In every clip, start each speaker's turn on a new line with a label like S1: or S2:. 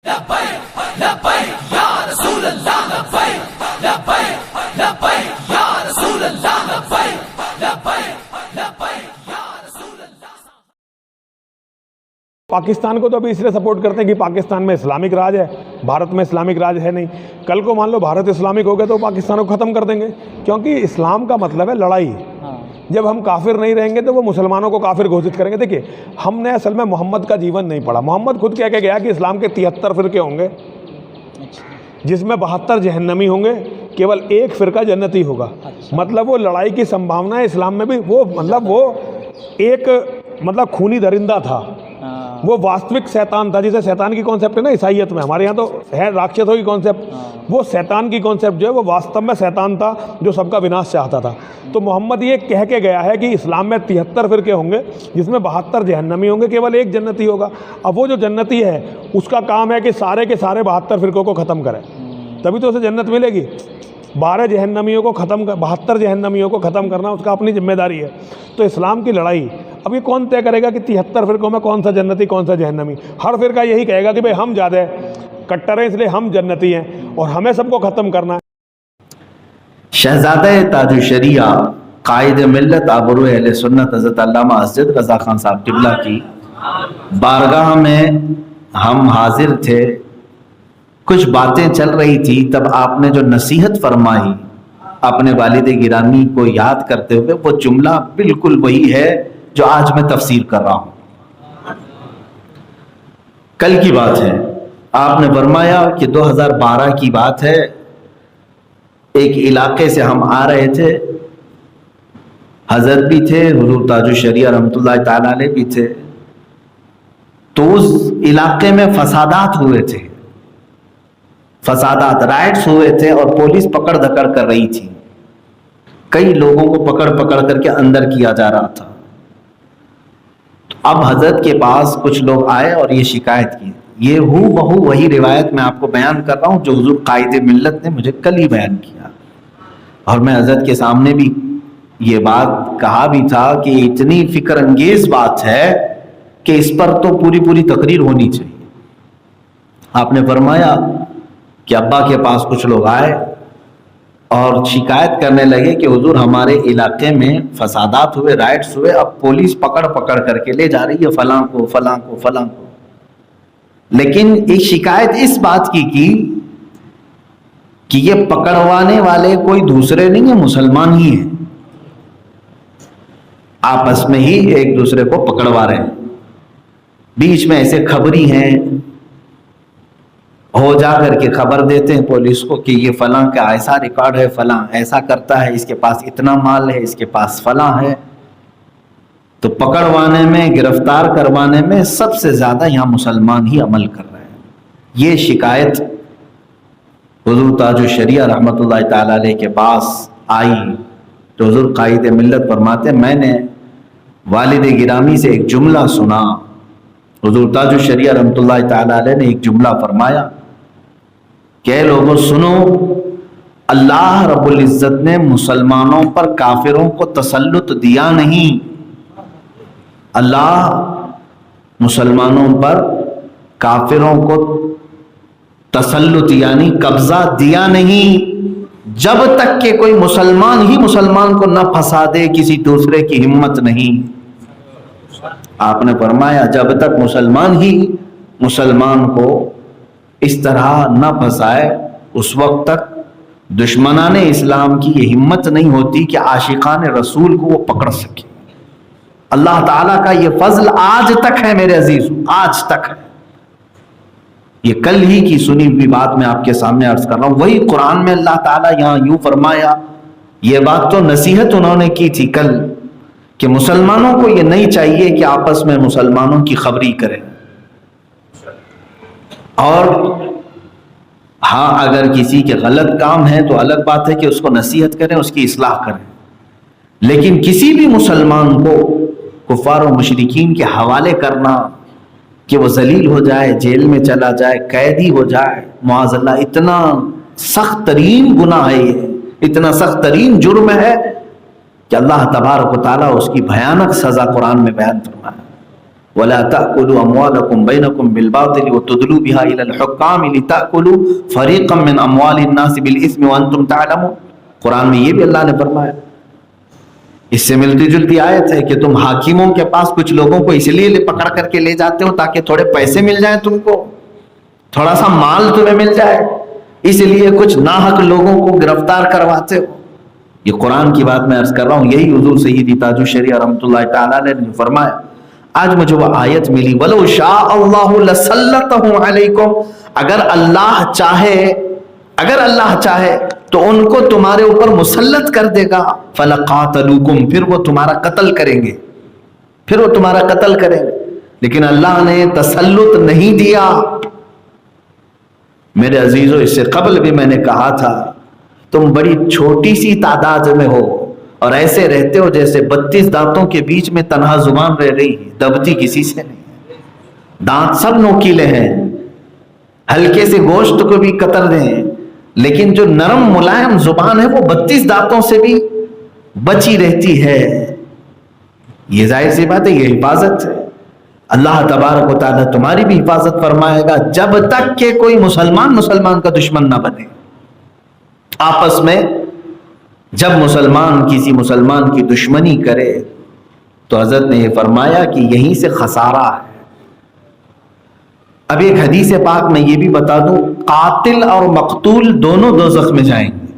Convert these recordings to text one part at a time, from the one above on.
S1: پاکستان کو تو ابھی اس لیے سپورٹ کرتے ہیں کہ پاکستان میں اسلامک راج ہے، بھارت میں اسلامک راج ہے نہیں. کل کو مان لو بھارت اسلامک ہو گیا تو پاکستان کو ختم کر دیں گے، کیونکہ اسلام کا مطلب ہے لڑائی. جب ہم کافر نہیں رہیں گے تو وہ مسلمانوں کو کافر گھوشت کریں گے. دیکھیے ہم نے اصل میں محمد کا جیون نہیں پڑھا. محمد خود کہہ کے گیا کہ اسلام کے 73 فرقے ہوں گے جس میں 72 جہنمی ہوں گے، کیول ایک فرقہ جنتی ہوگا. مطلب وہ لڑائی کی سمبھاونا ہے اسلام میں بھی. وہ ایک خونی درندہ تھا، وہ واستوک شیطان تھا. جسے شیطان کی کانسیپٹ ہے نا عیسائیت میں، ہمارے یہاں تو ہے راکشسوں کی کانسیپٹ. وہ شیطان کی کانسیپٹ جو ہے وہ واستو میں شیطان تھا جو سب کا وناش چاہتا تھا. تو محمد یہ کہہ کے گیا ہے کہ اسلام میں 73 فرقے ہوں گے جس میں 72 جہنمی ہوں گے، کیول ایک جنتی ہوگا. اب وہ جو جنتی ہے اس کا کام ہے کہ سارے کے سارے 72 فرقوں کو ختم کرے، تبھی تو اسے جنت ملے گی. 72 جہنمیوں کو ختم کرنا اس کا اپنی ذمہ داری ہے. تو اسلام کی لڑائی اب یہ کون طے کرے گا کہ 73 فرقوں میں کون سا جنتی کون سا جہنمی؟ ہر فرقہ یہی کہے گا کہ بھئی ہم زیادہ کٹر ہیں اس لیے ہم جنتی ہیں اور ہمیں سب کو ختم کرنا ہے.
S2: شہزادہ تاج الشریعہ قائد ملت آبرو اہل سنت حضرت علامہ اسجد رضا خان صاحب قبلہ کی بارگاہ میں ہم حاضر تھے. کچھ باتیں چل رہی تھی، تب آپ نے جو نصیحت فرمائی اپنے والد گرامی کو یاد کرتے ہوئے، وہ جملہ بالکل وہی ہے جو آج میں تفسیر کر رہا ہوں. کل کی بات ہے، آپ نے فرمایا کہ 2012 کی بات ہے. ایک علاقے سے ہم آ رہے تھے، حضرت بھی تھے، حضور تاج الشریعہ رحمۃ اللہ تعالی علیہ بھی تھے. تو اس علاقے میں فسادات ہوئے تھے، رائٹس ہوئے تھے اور پولیس پکڑ دھکڑ کر رہی تھی. کئی لوگوں کو پکڑ کر کے اندر کیا جا رہا تھا. اب حضرت کے پاس کچھ لوگ آئے اور یہ شکایت کی. یہ بہو وہی روایت میں آپ کو بیان کر رہا ہوں جو حضور قائد ملت نے مجھے کل ہی بیان کیا، اور میں حضرت کے سامنے بھی یہ بات کہا بھی تھا کہ اتنی فکر انگیز بات ہے کہ اس پر تو پوری تقریر ہونی چاہیے. آپ نے فرمایا کہ ابا کے پاس کچھ لوگ آئے اور شکایت کرنے لگے کہ حضور ہمارے علاقے میں فسادات ہوئے، رائٹس ہوئے، اب پولیس پکڑ کر کے لے جا رہی ہے فلاں کو. لیکن ایک شکایت اس بات کی کہ یہ پکڑوانے والے کوئی دوسرے نہیں ہیں، مسلمان ہی ہیں، آپس میں ہی ایک دوسرے کو پکڑوا رہے ہیں. بیچ میں ایسے خبری ہیں، ہو جا کر کے خبر دیتے ہیں پولیس کو کہ یہ فلاں کا ایسا ریکارڈ ہے، فلاں ایسا کرتا ہے، اس کے پاس اتنا مال ہے، اس کے پاس فلاں ہے. تو پکڑوانے میں، گرفتار کروانے میں سب سے زیادہ یہاں مسلمان ہی عمل کر رہے ہیں. یہ شکایت حضور تاج الشریعہ رحمۃ اللہ تعالی علیہ کے پاس آئی تو حضور قائد ملت فرماتے میں نے والد گرامی سے ایک جملہ سنا. حضور تاج الشریعہ رحمۃ اللہ تعالی علیہ نے ایک جملہ فرمایا کہ اے لوگوں سنو، اللہ رب العزت نے مسلمانوں پر کافروں کو تسلط دیا نہیں. اللہ مسلمانوں پر کافروں کو تسلط یعنی قبضہ دیا نہیں جب تک کہ کوئی مسلمان ہی مسلمان کو نہ پھنسا دے، کسی دوسرے کی ہمت نہیں. آپ نے فرمایا جب تک مسلمان ہی مسلمان کو اس طرح نہ پھنسائے اس وقت تک دشمنان اسلام کی یہ ہمت نہیں ہوتی کہ عاشقان رسول کو وہ پکڑ سکے. اللہ تعالیٰ کا یہ فضل آج تک ہے میرے عزیز، آج تک ہے. یہ کل ہی کی سنی ہوئی بات میں آپ کے سامنے عرض کر رہا ہوں. وہی قرآن میں اللہ تعالیٰ یہاں یوں فرمایا. یہ بات تو نصیحت انہوں نے کی تھی کل کہ مسلمانوں کو یہ نہیں چاہیے کہ آپس میں مسلمانوں کی خبری کریں، اور ہاں اگر کسی کے غلط کام ہے تو الگ بات ہے کہ اس کو نصیحت کریں، اس کی اصلاح کریں. لیکن کسی بھی مسلمان کو کفار و مشرکین کے حوالے کرنا کہ وہ ذلیل ہو جائے، جیل میں چلا جائے، قیدی ہو جائے، معاذ اللہ، اتنا سخت ترین گناہ ہے، یہ اتنا سخت ترین جرم ہے کہ اللہ تبارک و تعالیٰ اس کی بھیانک سزا قرآن میں بیان فرمایا. وَلَا تَأْكُلُوا أَمْوَالَكُمْ بَيْنَكُمْ بِالْبَاطِلِ وَتُدْلُوا بِهَا إِلَى الْحُكَّامِ لِتَأْكُلُوا فَرِيقًا مِّنْ أَمْوَالِ النَّاسِ بِالْإِثْمِ وَأَنْتُمْ تَعْلَمُونَ۔ قرآن میں یہ بھی اللہ نے فرمایا، اس سے ملتی جلتی آیت ہے کہ تم حاکموں کے پاس کچھ لوگوں کو اس لیے پکڑ کر کے لے جاتے ہو تاکہ تھوڑے پیسے مل جائیں، تم کو تھوڑا سا مال تمہیں مل جائے، اس لیے کچھ ناحق لوگوں کو گرفتار کرواتے ہو۔ یہ قرآن کی بات میں عرض کر رہا ہوں، یہی حضور سیدی تاج الشریعہ رحمۃ اللہ تعالیٰ علیہ نے فرمایا۔ آج مجھے وہ آیت ملی، وَلَوْ شَاءَ اللَّهُ لَسَلَّطَهُمْ عَلَيْكُمْ، اگر اللہ چاہے تو ان کو تمہارے اوپر مسلط کر دے گا، فَلَقَاتَلُوكُمْ، پھر وہ تمہارا قتل کریں گے، لیکن اللہ نے تسلط نہیں دیا۔ میرے عزیزو، اس سے قبل بھی میں نے کہا تھا، تم بڑی چھوٹی سی تعداد میں ہو اور ایسے رہتے ہو جیسے 32 دانتوں کے بیچ میں تنہا زبان رہ رہی ہے، دبتی کسی سے نہیں، دانت سب نوکیلے ہیں، ہلکے سے گوشت کو بھی قطر دیں، لیکن جو نرم ملائم زبان ہے وہ 32 دانتوں سے بھی بچی رہتی ہے۔ یہ ظاہر سی بات ہے، یہ حفاظت ہے۔ اللہ تبارک و تعالیٰ تمہاری بھی حفاظت فرمائے گا جب تک کہ کوئی مسلمان کا دشمن نہ بنے۔ آپس میں جب مسلمان کسی مسلمان کی دشمنی کرے تو حضرت نے یہ فرمایا کہ یہیں سے خسارہ ہے۔ اب ایک حدیث پاک میں یہ بھی بتا دوں، قاتل اور مقتول دونوں دوزخ میں جائیں گے۔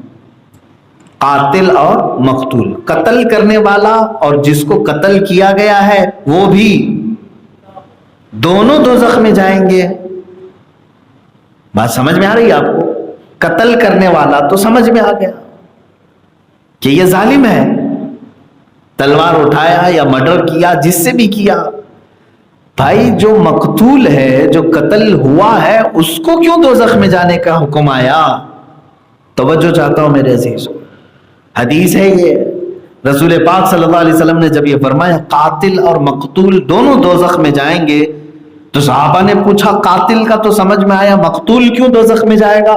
S2: قاتل اور مقتول، قتل کرنے والا اور جس کو قتل کیا گیا ہے وہ بھی، دونوں دوزخ میں جائیں گے۔ بات سمجھ میں آ رہی ہے آپ کو؟ قتل کرنے والا تو سمجھ میں آ گیا کہ یہ ظالم ہے، تلوار اٹھایا یا مرڈر کیا، جس سے بھی کیا۔ بھائی جو مقتول ہے، جو قتل ہوا ہے، اس کو کیوں دوزخ میں جانے کا حکم آیا؟ توجہ چاہتا ہوں میرے عزیز، حدیث ہے یہ، رسول پاک صلی اللہ علیہ وسلم نے جب یہ فرمایا قاتل اور مقتول دونوں دوزخ میں جائیں گے تو صحابہ نے پوچھا قاتل کا تو سمجھ میں آیا، مقتول کیوں دوزخ میں جائے گا؟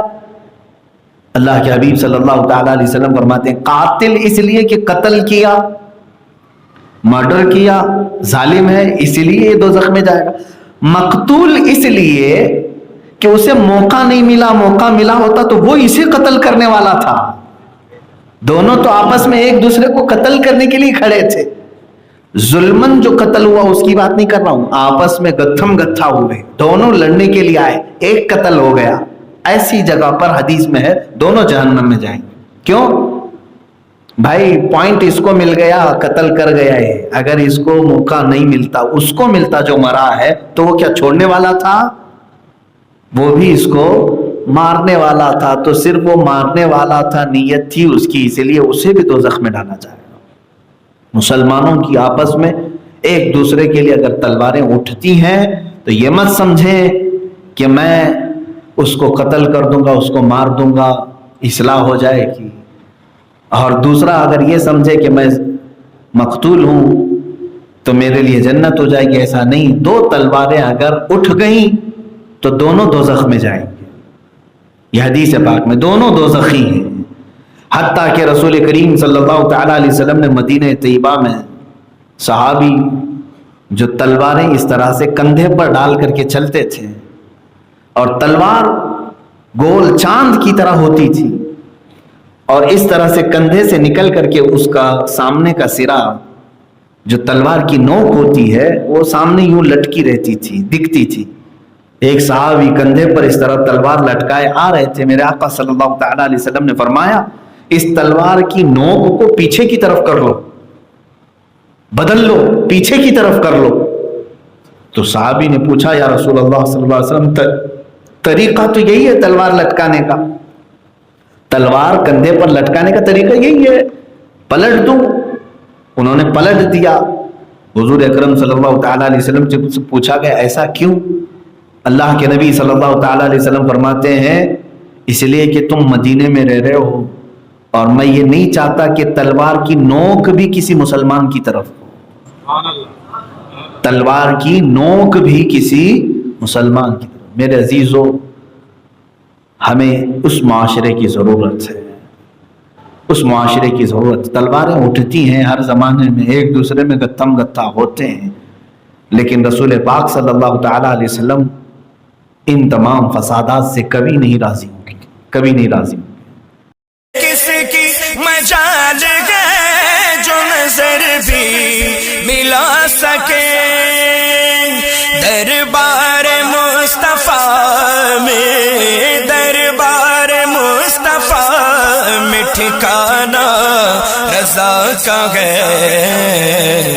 S2: اللہ کے حبیب صلی اللہ تعالیٰ علیہ وسلم فرماتے ہیں قاتل اس لیے کہ قتل کیا، مرڈر کیا، ظالم ہے، اس لیے یہ دوزخ میں جائے گا۔ مقتول اس لیے کہ اسے موقع نہیں ملا، موقع ملا ہوتا تو وہ اسے قتل کرنے والا تھا۔ دونوں تو آپس میں ایک دوسرے کو قتل کرنے کے لیے کھڑے تھے۔ ظلمن جو قتل ہوا اس کی بات نہیں کر رہا ہوں، آپس میں گتھم گتھا ہوئے، دونوں لڑنے کے لیے آئے، ایک قتل ہو گیا، ایسی جگہ پر حدیث میں ہے دونوں جہنم میں جائیں گے۔ کیوں؟ بھائی پوائنٹ اس کو مل گیا، قتل کر گیا ہے، اگر اس کو موقع نہیں ملتا، اس کو ملتا جو مرا ہے، تو وہ کیا چھوڑنے والا تھا؟ وہ بھی اس کو مارنے والا تھا، تو صرف وہ مارنے والا تھا، نیت تھی اس کی، اسی لیے اسے بھی دوزخ میں ڈالا جائے گا۔ مسلمانوں کی آپس میں ایک دوسرے کے لیے اگر تلواریں اٹھتی ہیں تو یہ مت سمجھیں کہ میں اس کو قتل کر دوں گا، اس کو مار دوں گا، اصلاح ہو جائے گی۔ اور دوسرا اگر یہ سمجھے کہ میں مقتول ہوں تو میرے لیے جنت ہو جائے گی، ایسا نہیں۔ دو تلواریں اگر اٹھ گئیں تو دونوں دوزخ میں جائیں گے۔ یہ حدیث پاک میں دونوں دوزخی ہیں۔ حتیٰ کہ رسول کریم صلی اللہ تعالیٰ علیہ وسلم نے مدینہ طیبہ میں صحابی جو تلواریں اس طرح سے کندھے پر ڈال کر کے چلتے تھے، اور تلوار گول چاند کی طرح ہوتی تھی، اور اس طرح سے کندھے سے نکل کر کے اس کا سامنے کا سرا جو تلوار کی نوک ہوتی ہے وہ سامنے یوں لٹکی رہتی تھی، دکھتی تھی۔ ایک صحابی کندھے پر اس طرح تلوار لٹکائے آ رہے تھے، میرے آقا صلی اللہ تعالیٰ علیہ وسلم نے فرمایا اس تلوار کی نوک کو پیچھے کی طرف کر لو، بدل لو، پیچھے کی طرف کر لو۔ تو صحابی نے پوچھا یا رسول اللہ صلی اللہ علیہ وسلم طریقہ تو یہی ہے تلوار لٹکانے کا، تلوار کندھے پر لٹکانے کا طریقہ یہی ہے، پلٹ دوں۔ انہوں نے پلٹ دیا۔ حضور اکرم صلی اللہ تعالیٰ علیہ وسلم سے پوچھا گیا ایسا کیوں؟ اللہ کے نبی صلی اللہ تعالیٰ علیہ وسلم فرماتے ہیں اس لیے کہ تم مدینے میں رہ رہے ہو اور میں یہ نہیں چاہتا کہ تلوار کی نوک بھی کسی مسلمان کی طرف ہو، تلوار کی نوک بھی کسی مسلمان کی طرف۔ میرے عزیزو، ہمیں اس معاشرے کی ضرورت ہے، اس معاشرے کی ضرورت۔ تلواریں اٹھتی ہیں ہر زمانے میں، ایک دوسرے میں گتھم گتھا ہوتے ہیں، لیکن رسول پاک صلی اللہ تعالی علیہ وسلم ان تمام فسادات سے کبھی نہیں راضی ہوں گے، کبھی نہیں راضی ہوں گے۔
S3: کس کی مجال ہے جو نظر بھی ملا سکے، دربار مصطفیٰ میں، دربار مصطفیٰ میں ٹھکانہ رضا کا ہے۔